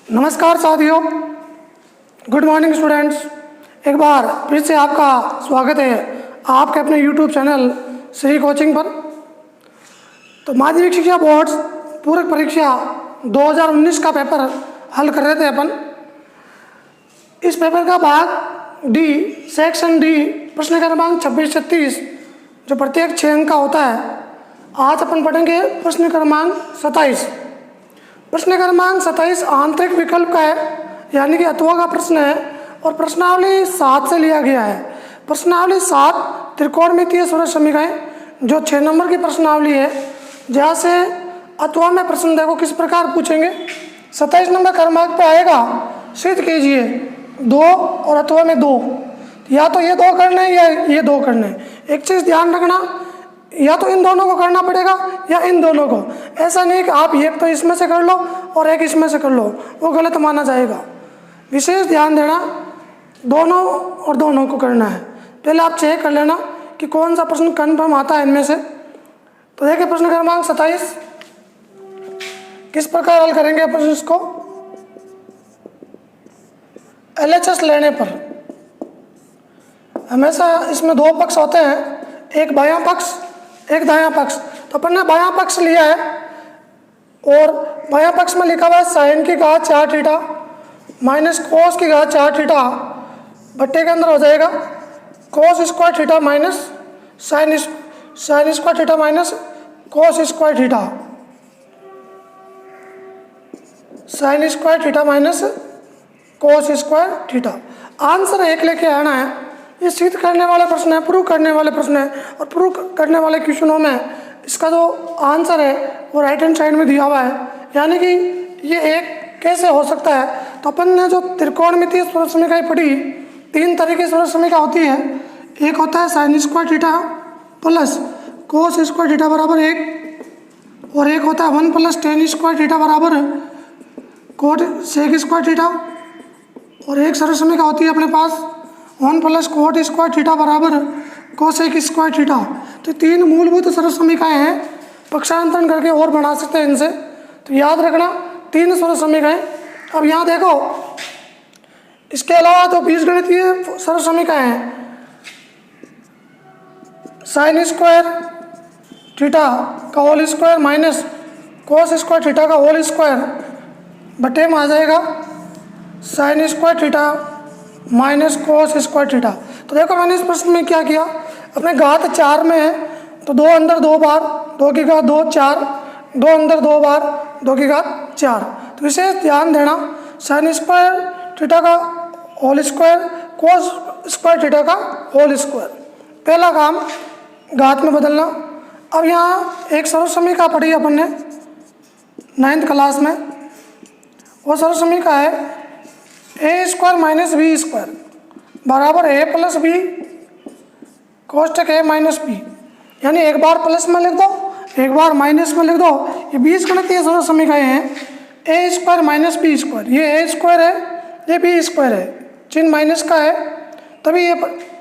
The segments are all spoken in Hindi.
नमस्कार साथियों, गुड मॉर्निंग स्टूडेंट्स। एक बार फिर से आपका स्वागत है आपके अपने यूट्यूब चैनल श्री कोचिंग पर। तो माध्यमिक शिक्षा बोर्ड पूरक परीक्षा 2019 का पेपर हल कर रहे थे अपन। इस पेपर का भाग डी, सेक्शन डी, प्रश्न क्रमांक 26-36 जो प्रत्येक 6 अंक का होता है। आज अपन पढ़ेंगे प्रश्न क्रमांक 27। प्रश्न क्रमांक 27 आंतरिक विकल्प का है, यानी कि अथवा का प्रश्न है और प्रश्नावली 7 से लिया गया है। प्रश्नावली 7 त्रिकोणमितीय स्वरस समीकरण जो 6 नंबर की प्रश्नावली है, जहाँ से अथवा में प्रश्न देखो किस प्रकार पूछेंगे। 27 नंबर क्रमांक पे आएगा, सिद्ध कीजिए 2 और अथवा में 2, या तो ये 2 करना है या ये 2 करना है। एक चीज़ ध्यान रखना, या तो इन दोनों को करना पड़ेगा या इन दोनों को। ऐसा नहीं कि आप एक तो इसमें से कर लो और एक इसमें से कर लो, वो गलत माना जाएगा। विशेष ध्यान देना, दोनों और दोनों को करना है। पहले आप चेक कर लेना कि कौन सा प्रश्न कन्फर्म आता है इनमें से। तो देखिए प्रश्न क्रमांक 27 किस प्रकार हल करेंगे अपन इसको। LHS लेने पर हमेशा इसमें 2 पक्ष होते हैं, एक बायां पक्ष एक दायां पक्ष। तो अपन ने बायां पक्ष लिया है और बायां पक्ष में लिखा हुआ है साइन की घात 4 थीटा माइनस कोस की घात 4 थीटा बट्टे के अंदर हो जाएगा कोस square theta minus sine square theta minus cos square theta, sign square theta minus cos square theta. Answer 1 लेके आना है। ये सिद्ध करने वाले प्रश्न है, प्रूव करने वाले प्रश्न है, और प्रूव करने वाले क्वेश्चनों में इसका जो आंसर है वो राइट हैंड साइड में दिया हुआ है। यानी कि ये एक कैसे हो सकता है। तो अपन ने जो त्रिकोणमितीय स्वरस समीकरण पढ़ी, 3 तरह की स्वरस समीकरण होती है। एक होता है sign square theta plus cos square theta बराबर 1, और एक होता है 1 प्लस टेन स्क्वायर थीटा बराबर कोट सेक स्क्वायर थीटा, और एक स्वरस समीकरण होती है अपने पास 1 प्लस कोट स्क्वायर थीटा बराबर कोसेक स्क्वायर थीटा। तो 3 मूलभूत स्वरस समीकरण हैं, पक्षांतरण करके और बना सकते हैं इनसे। तो याद रखना 3 स्वरस समीकरण। अब यहाँ देखो, इसके अलावा तो बीजगणितीय स्वरस समीकरण हैं। साइन स्क्वायर थीटा का whole square minus cos square theta का होल स्क्वायर बटे में आ जाएगा sine square theta minus cos square theta. तो देखो मैंने इस प्रश्न में क्या किया, अपने घात 4 में है तो 2 अंदर 2 बार 2 की घात 2 4, 2 अंदर 2 बार 2 की घात 4। तो विशेष ध्यान देना, साइन स्क्वायर थीटा का whole square cos square theta का होल स्क्वायर। पहला काम घात में बदलना। अब यहाँ एक सरल समीकरण पढ़ी अपन ने 9th क्लास में, वो सरल समीकरण है ए स्क्वायर माइनस बी स्क्वायर बराबर ए प्लस बी कोष्टक ए माइनस बी। यानी एक बार प्लस में लिख दो, एक बार माइनस में लिख दो। ये बीजगणितीय सरल समीकरण हैं। ए स्क्वायर माइनस बी स्क्वायर, ये ए स्क्वायर है, ये बी स्क्वायर है, चिन्ह माइनस का है तभी ये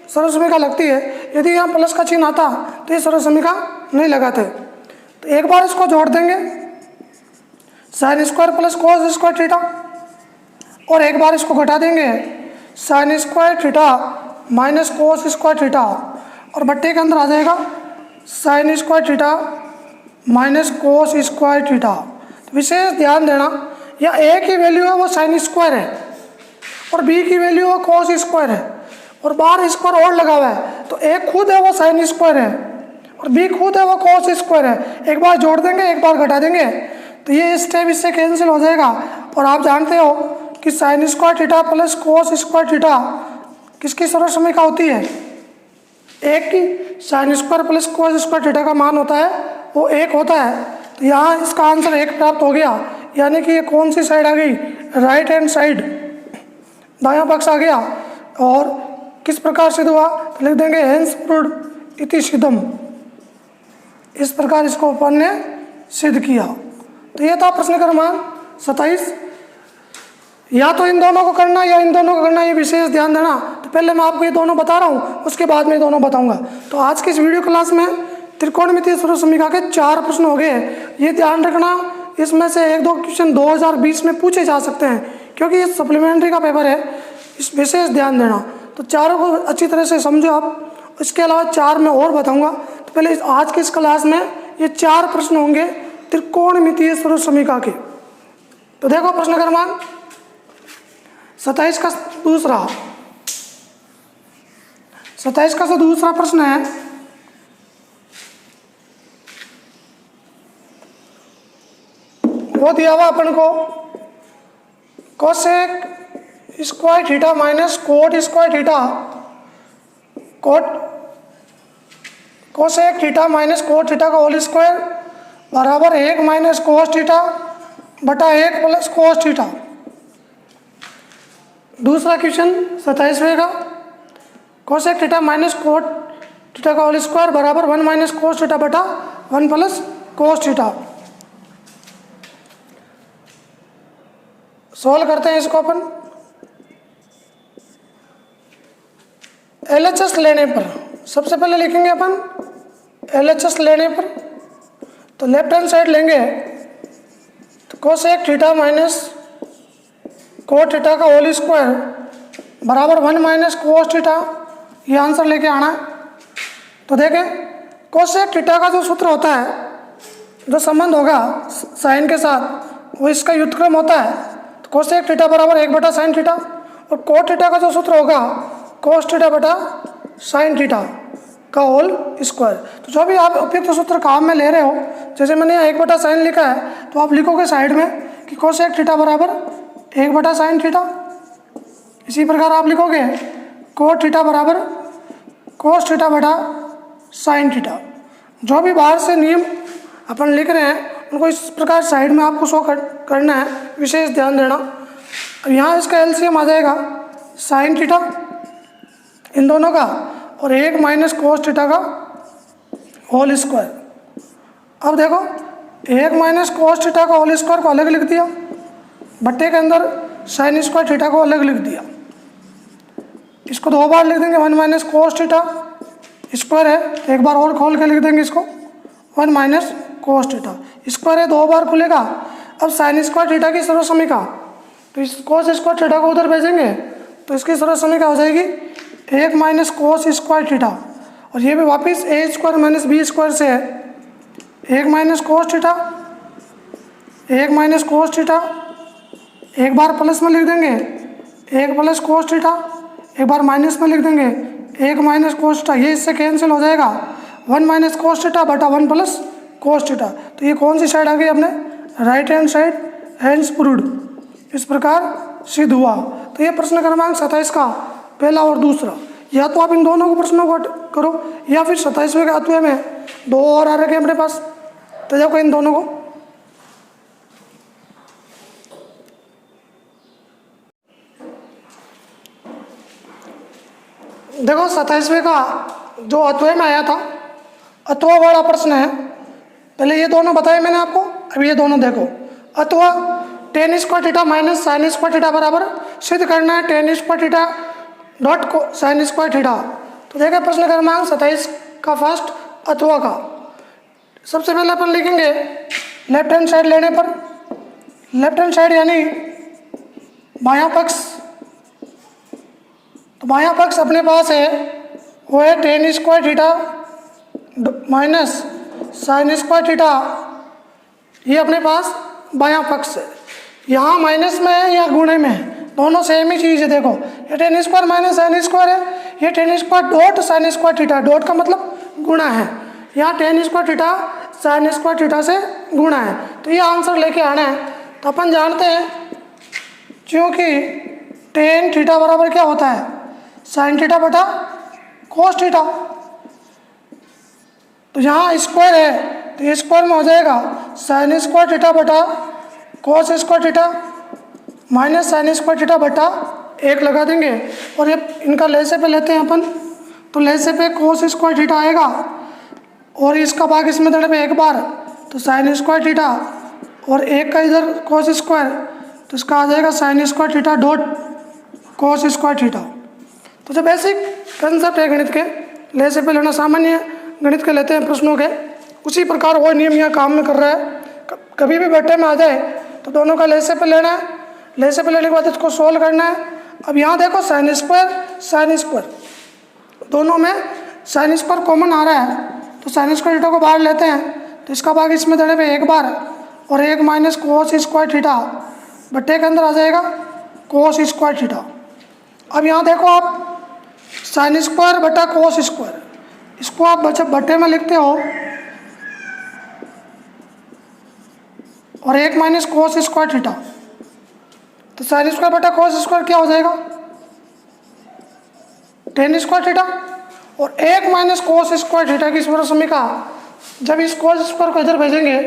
सरल समीकरण लगती है। यदि यहाँ प्लस का चिन्ह आता तो ये सरल समीकरण नहीं लगाते। तो एक बार इसको जोड़ देंगे sine square plus cos square theta, और एक बार इसको घटा देंगे sign square theta minus cos square theta, और बट्टे के अंदर आ जाएगा sine square theta minus cos square theta. तो विशेष ध्यान देना, या ए की वैल्यू है वो साइन स्क्वायर है और बी की वैल्यू है कोस स्क्वायर है, और बाहर स्क्वायर और लगा हुआ है। तो एक खुद है वो साइन स्क्वायर है और बी खुद है वो कोस स्क्वायर है। एक बार जोड़ देंगे, एक बार घटा देंगे, तो ये स्टेप इससे कैंसिल हो जाएगा। और आप जानते हो कि sign square theta plus cos square theta किसकी सरल समीकरण होती है, एक की। Sine square plus cos square theta का मान होता है वो 1 होता है। तो यहाँ इसका आंसर 1 प्राप्त हो गया। यानी कि ये कौन सी साइड आ गई, राइट हैंड साइड, दायां पक्ष आ गया। और किस प्रकार सिद्ध हुआ, तो लिख देंगे हेंस प्रूव्ड इति सिद्धम। इस प्रकार इसको अपन ने सिद्ध किया। तो ये था प्रश्न क्रमांक 27। या तो इन दोनों को करना या इन दोनों को करना, ये विशेष ध्यान देना। तो पहले मैं आपको ये दोनों बता रहा हूँ, उसके बाद में ये दोनों बताऊंगा। तो आज की इस वीडियो क्लास में त्रिकोणमितीय स्वरस समीकरण के 4 प्रश्न हो गए। ये ध्यान रखना, इसमें से 1-2 क्वेश्चन 2020 में पूछे जा सकते हैं। क्योंकि ये सप्लीमेंट्री का पेपर है, इस विशेष ध्यान देना। तो चारों को अच्छी तरह से समझो आप। इसके अलावा 4 मैं और बताऊंगा। तो पहले आज की इस क्लास में ये 4 प्रश्न होंगे त्रिकोणमितीय सर्वसमीका के। तो देखो प्रश्न क्रमांक 27 का दूसरा 27 का दूसरा प्रश्न है, वो दिया हुआ अपन को cosec square theta minus cot square theta, cosec theta minus cot theta का होल स्क्वायर बराबर 1 माइनस कोस थीटा बटा 1 प्लस कोस थीटा। दूसरा क्वेश्चन 27वें का, cosec theta minus cot theta का होल स्क्वायर बराबर 1 माइनस कोस थीटा बटा 1 प्लस कोस थीटा। सॉल्व करते हैं इसको अपन। LHS लेने पर सबसे पहले लिखेंगे अपन LHS लेने पर, तो लेफ्ट हैंड साइड लेंगे तो cosec theta minus cot theta का होल स्क्वायर बराबर 1 माइनस कोस थीटा, ये आंसर लेके आना है। तो देखें कोसेक थीटा का जो सूत्र होता है, जो संबंध होगा साइन के साथ, वो इसका व्युत्क्रम होता है। तो कोसेक थीटा बराबर 1 बटा साइन थीटा, और कोट थीटा का जो सूत्र होगा कोस थीटा बटा साइन थीटा का होल स्क्वायर। तो जो भी आप उपयुक्त सूत्र काम में ले रहे हो, जैसे मैंने यहाँ 1 बटा साइन लिखा है, तो आप लिखोगे साइड में कि कोसेक थीटा बराबर 1 बटा साइन थीटा। इसी प्रकार आप लिखोगे कोट थीटा बराबर कोस थीटा बटा साइन थीटा। जो भी बाहर से नियम अपन लिख रहे हैं उनको इस प्रकार साइड में आपको शो करना है, विशेष ध्यान देना। अब यहाँ इसका एलसीएम आ जाएगा साइन थीटा इन दोनों का, और 1 माइनस कोस थीटा का होल स्क्वायर। अब देखो 1 माइनस कोस थीटा का होल स्क्वायर को अलग लिख दिया, बट्टे के अंदर साइन स्क्वायर थीटा को अलग लिख दिया। इसको 2 बार लिख देंगे, 1 माइनस कोस थीटा स्क्वायर है, तो एक बार और खोल के लिख देंगे इसको 1 माइनस कोस थीटा स्क्वायर है, 2 बार खुलेगा। अब साइन स्क्वायर थीटा की सर्वसमीका, तो इस कोस स्क्वायर थीटा को उधर भेजेंगे तो इसकी सर्वसमीका हो जाएगी 1 माइनस कोस स्क्वायर थीटा, और ये भी वापस ए स्क्वायर माइनस बी स्क्वायर से है। 1 minus cos theta 1 minus cos theta, एक बार प्लस में लिख देंगे 1 प्लस कोस थीटा, एक बार माइनस में लिख देंगे 1 माइनस कोस थीटा, ये इससे कैंसिल हो जाएगा 1 माइनस कोस थीटा बटा 1 प्लस कोस थीटा। तो ये कौन सी साइड आ गई अपने right hand side, hands proved. इस प्रकार सिद्ध हुआ। तो ये प्रश्न क्रमांक 27 का पहला और दूसरा, या तो आप इन दोनों को प्रश्नों को करो, या फिर 27वें के अत्वय में 2 और आ रखे अपने पास, तो देखो इन दोनों को। देखो 27वें का जो अत्वय में आया था, अत्वा वाला प्रश्न है। पहले ये दोनों बताए मैंने आपको, अब ये दोनों देखो। अत्वा tan square theta minus sine square theta बराबर सिद्ध करना है tan square theta dot sine square theta. तो देखिए प्रश्न क्रमांक 27 का फर्स्ट अत्वा का। सबसे पहले अपन लिखेंगे लेफ्ट हैंड साइड लेने पर, लेफ्ट हैंड साइड यानी बायां पक्ष, तो बायां पक्ष अपने पास है वो है tan square theta minus sine square theta, ये अपने पास बायां पक्ष है। यहाँ माइनस में है या गुणे में है, दोनों सेम ही चीज़ है। देखो ये ten square minus sine square है, ये ten square dot sine square theta, dot का मतलब गुणा है। यहाँ ten square theta sine square theta से गुणा है, तो ये आंसर लेके आना है। तो अपन जानते हैं क्योंकि टेन थीटा बराबर क्या होता है साइन थीटा बटा कोस थीटा, तो यहाँ स्क्वायर है तो स्क्वायर में हो जाएगा साइन स्क्वायर थीटा बटा कोस square theta minus sine square theta बटा 1 लगा देंगे, और ये इनका लहसे पे लेते हैं अपन, तो लहसे पे कोस स्क्वायर थीटा आएगा और इसका भाग इसमें देने पे 1 बार, तो साइन स्क्वायर थीटा और 1 का इधर कोस स्क्वायर, तो इसका आ जाएगा साइन स्क्वायर थीटा डॉट कोस स्क्वायर थीटा। तो जो बेसिक कंसेप्ट है गणित के, लहसे पे लेना सामान्य गणित के लेते हैं प्रश्नों के, उसी प्रकार वो नियम यहाँ काम में कर रहा है। कभी भी बट्टे में आ जाए तो दोनों का लहसे पे लेना है, ले से पे लेने के बाद इसको सोल्व करना है। अब यहाँ देखो साइन स्क्वायर दोनों में साइन स्क्वायर कॉमन आ रहा है, तो साइन स्क्वायर थीटा को बाहर लेते हैं, तो इसका भाग इसमें देने पे एक बार और एक माइनस कोस स्क्वायर थीटा बट्टे के अंदर आ जाएगा कोस स्क्वायर थीटा। अब यहाँ देखो आप साइन स्क्वायर बटा कोस स्क्वायर, इसको आप बट्टे में लिखते हो और एक माइनस कोस स्क्वायर थीटा, तो साइन स्क्वायर बटा कोस स्क्वायर क्या हो जाएगा टेन स्क्वायर थीटा, और एक माइनस कोस स्क्वायर थीटा की स्मरण समीका जब इस कोस स्क्वायर को इधर भेजेंगे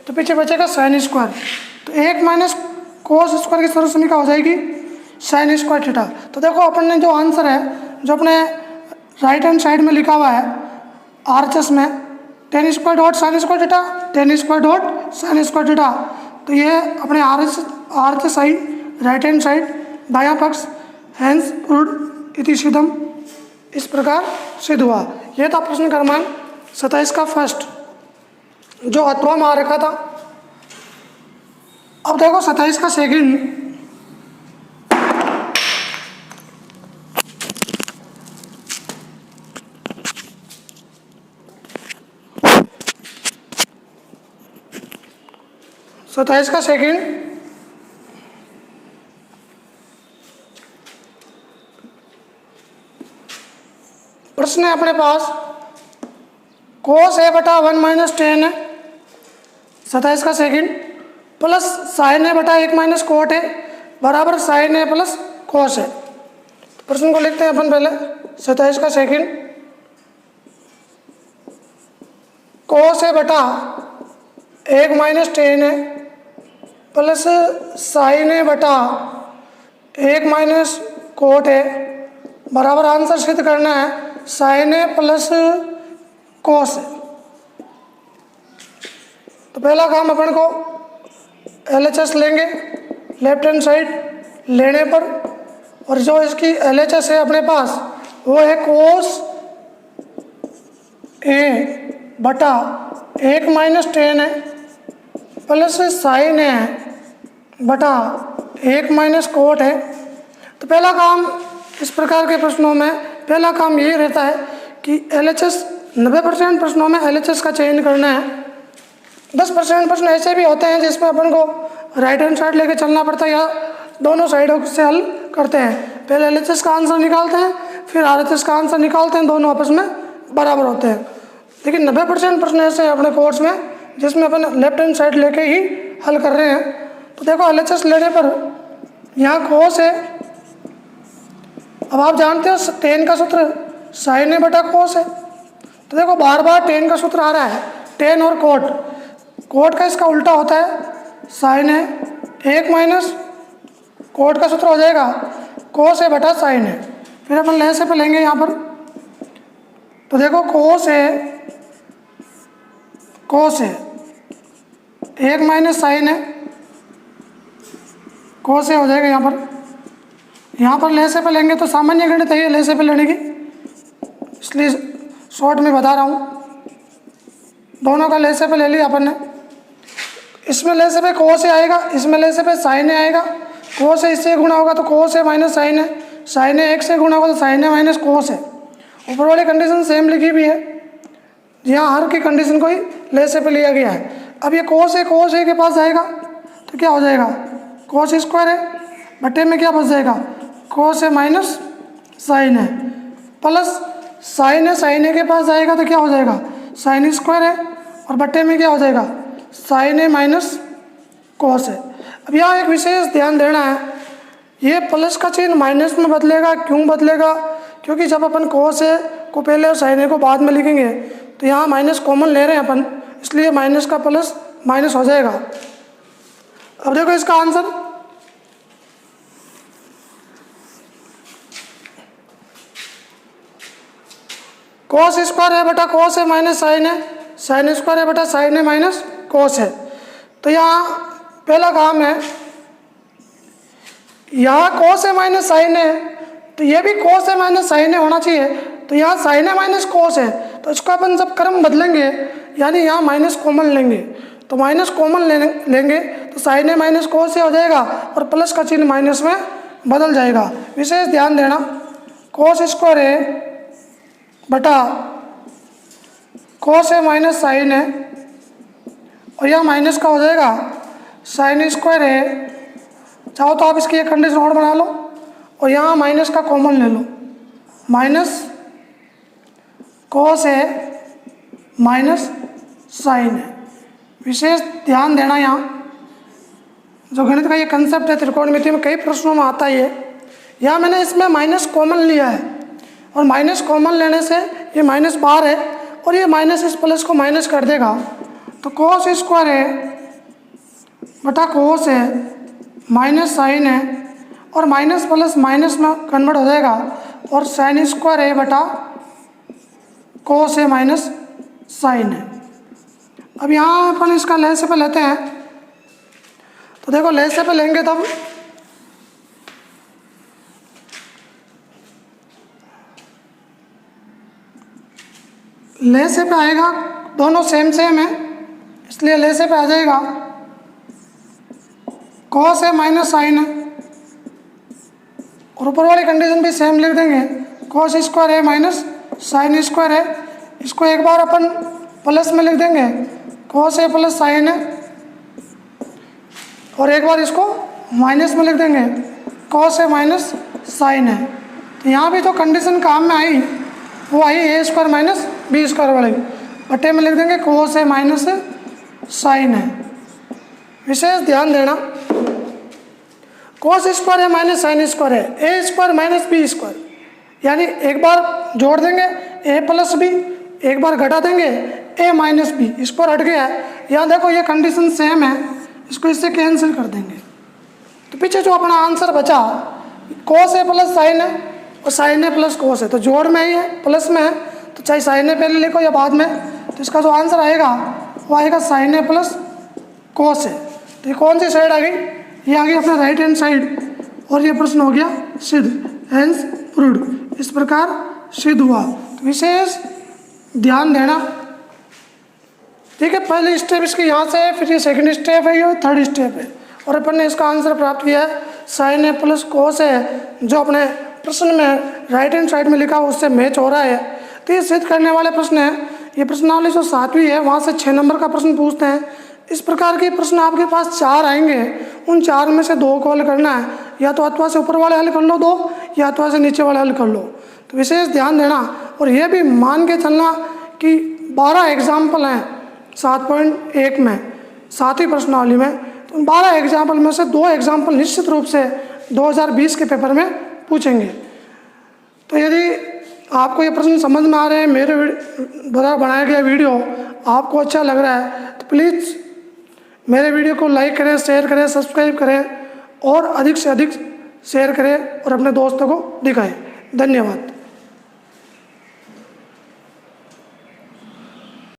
तो पीछे बचेगा साइन स्क्वायर, तो एक माइनस कोस स्क्वायर की स्मरण समीका हो जाएगी साइन स्क्वायर थीटा। तो देखो अपन ने जो आंसर है जो अपने राइट हैंड साइड में लिखा हुआ है आरएचएस में ten square dot sine square theta, ten square dot sine square theta, तो ये अपने RHS side right hand side दायां पक्ष हैंस प्रूव्ड इति सिद्धम, इस प्रकार सिद्ध हुआ। यह था प्रश्न क्रमांक 27 का फर्स्ट जो अथवा में आ रखा था। अब देखो 27 का सेकंड, सत्ताईस का सेकंड प्रश्न है अपने पास कोस ए बटा 1 माइनस टेन है 27 का सेकंड प्लस साइन ए बटा 1 माइनस कोट है बराबर साइन ए प्लस कोस है। तो प्रश्न को लिखते हैं अपन पहले 27 का सेकंड कोस ए बटा 1 माइनस टेन है प्लस साइन ए बटा 1 माइनस कोट है बराबर आंसर सिद्ध करना है साइन ए प्लस कोस है। तो पहला काम अपन को LHS लेंगे लेफ्ट हैंड साइड लेने पर, और जो इसकी LHS है अपने पास वो है कोस ए बटा 1 माइनस टेन है प्लस साइन ए बटा 1 माइनस कोट है। तो पहला काम इस प्रकार के प्रश्नों में पहला काम यही रहता है कि LHS 90% प्रश्नों में LHS का चयन करना है। 10% प्रश्न ऐसे भी होते हैं जिसमें अपन को राइट हैंड साइड लेके चलना पड़ता है या दोनों साइडों से हल करते हैं। पहले LHS का आंसर निकालते हैं फिर RHS का आंसर निकालते हैं, दोनों आपस में बराबर होते हैं। लेकिन 90% प्रश्न ऐसे हैं अपने कोर्स में जिसमें अपन लेफ्ट हैंड साइड लेके ही हल कर रहे हैं। तो देखो LHS लेने पर यहाँ कोस है, अब आप जानते हो टेन का सूत्र साइन ए बटा कोस है, तो देखो बार बार टेन का सूत्र आ रहा है, टेन और कोट का इसका उल्टा होता है साइन ए, 1 माइनस कोट का सूत्र हो जाएगा कोस ए बटा साइन ए। फिर अपन ले से पे लेंगे यहाँ पर, तो देखो कोस ए 1 माइनस साइन ए कोस ए हो जाएगा यहाँ पर ले से पे लेंगे तो सामान्य गणित है ये ले से पे लेने की, इसलिए शॉर्ट में बता रहा हूँ। दोनों का ले से पे ले लिया अपन ने, इसमें ले से पे कोस ए आएगा, इसमें ले से पे साइन ए आएगा, कोस ए इससे गुणा होगा तो कोस ए माइनस साइन ए, साइन ए 1 से गुणा होगा तो साइन ए माइनस कोस ए। ऊपर वाली कंडीशन सेम लिखी भी है, यहाँ हर की कंडीशन को ही ले से पे लिया गया है। अब ये कोस ए के पास जाएगा तो क्या हो जाएगा कोस स्क्वायर है बटे में क्या बच जाएगा कोस ए माइनस साइन ए, प्लस साइन ए के पास जाएगा तो क्या हो जाएगा साइन स्क्वायर है और बटे में क्या हो जाएगा साइन ए माइनस कोस है। अब यहाँ एक विशेष ध्यान देना है, ये प्लस का चिन्ह माइनस में बदलेगा। क्यों बदलेगा? क्योंकि जब अपन कोस ए को पहले और साइन ए को बाद में लिखेंगे तो यहाँ माइनस कॉमन ले रहे हैं अपन, इसलिए माइनस का प्लस माइनस हो जाएगा। अब देखो इसका आंसर कोस स्क्वायर है बटा कोस है माइनस साइन है, साइन स्क्वायर है बटा साइन है माइनस कोस है। तो यहाँ पहला काम है, यहाँ कोस है माइनस साइन है तो ये भी कोस है माइनस साइन है होना चाहिए। तो यहाँ साइन है माइनस कोस है तो इसको अपन जब क्रम बदलेंगे यानी यहाँ माइनस कॉमन लेंगे, तो माइनस कॉमन लेंगे तो साइन ए माइनस कोस ए हो जाएगा और प्लस का चिन्ह माइनस में बदल जाएगा। विशेष ध्यान देना, कोस स्क्वायर ए बटा कोस ए माइनस साइन ए, और यह माइनस का हो जाएगा साइन स्क्वायर ए। चाहो तो आप इसकी एक कंडीशन और बना लो और यहाँ माइनस का कॉमन ले लो, माइनस कोस ए माइनस साइन है। विशेष ध्यान देना, यहाँ जो गणित का ये कंसेप्ट है त्रिकोणमिति में कई प्रश्नों में आता ही है। यहाँ मैंने इसमें माइनस कॉमन लिया है और माइनस कॉमन लेने से ये माइनस बाहर है और ये माइनस इस प्लस को माइनस कर देगा, तो कोस स्क्वायर है बटा कोस है माइनस साइन है, और माइनस प्लस माइनस में कन्वर्ट हो जाएगा और साइन स्क्वायर है बटा कोस है माइनस साइन है। अब यहाँ अपन इसका लहजे पे लेते हैं, तो देखो लहजे पे लेंगे तब लहजे पे आएगा, दोनों सेम सेम है इसलिए लहजे पे आ जाएगा कोस है माइनस साइन है, और ऊपर वाली कंडीशन भी सेम लिख देंगे, कोस स्क्वायर है माइनस साइन स्क्वायर है। इसको एक बार अपन प्लस में लिख देंगे, कोस ए प्लस साइन है, और एक बार इसको माइनस में लिख देंगे, कोस ए माइनस साइन है। तो यहाँ भी तो कंडीशन काम में आई, वो आई ए स्क्वायर माइनस बी स्क्वायर वाली, बटे में लिख देंगे कोस ए माइनस साइन है। विशेष ध्यान देना, कोस स्क्वायर है माइनस साइन स्क्वायर है, ए स्क्वायर माइनस बी स्क्वायर, यानी एक बार जोड़ देंगे ए प्लस बी, एक बार घटा देंगे ए माइनस बी, इस पर हट गया है। यहाँ देखो ये कंडीशन सेम है, इसको इससे कैंसिल कर देंगे, तो पीछे जो अपना आंसर बचा कोस ए प्लस साइन है और साइन ए प्लस कोस है, तो जोड़ में ही है, प्लस में है, तो चाहे साइन ए पहले लिखो या बाद में, तो इसका जो आंसर आएगा वो आएगा साइन ए प्लस कोस है। तो ये कौन सी साइड आ गई? ये आ गई अपना राइट हैंड साइड, और ये प्रश्न हो गया सिद्ध, हेंस प्रूव्ड। इस प्रकार सिद्ध हुआ। तो विशेष ध्यान देना, ठीक है। पहले स्टेप इसके यहाँ से है, फिर ये सेकंड स्टेप है, ये थर्ड स्टेप है, और अपन ने इसका आंसर प्राप्त किया है साइन ए प्लस कोस है, जो अपने प्रश्न में राइट हैंड साइड में लिखा हुआ उससे मैच हो रहा है। तो ये सिद्ध करने वाले प्रश्न है। ये प्रश्नावली जो 7वीं है वहाँ से 6 नंबर का प्रश्न पूछते हैं। इस प्रकार के प्रश्न आपके पास 4 आएंगे, उन 4 में से 2 को हल करना है, या तो अथवा से ऊपर वाले हल कर लो 2, या अथवा से नीचे वाले हल कर लो। तो विशेष ध्यान देना, और ये भी मान के चलना कि 12 एग्जाम्पल हैं 7.1 में, 7वीं प्रश्नावली में। तो 12 एग्जाम्पल में से 2 एग्जाम्पल निश्चित रूप से 2020 के पेपर में पूछेंगे। तो यदि आपको ये प्रश्न समझ में आ रहे हैं, मेरे द्वारा बनाया गया वीडियो आपको अच्छा लग रहा है, तो प्लीज़ मेरे वीडियो को लाइक करें, शेयर करें, सब्सक्राइब करें, और अधिक से अधिक शेयर करें और अपने दोस्तों को दिखाएं। धन्यवाद।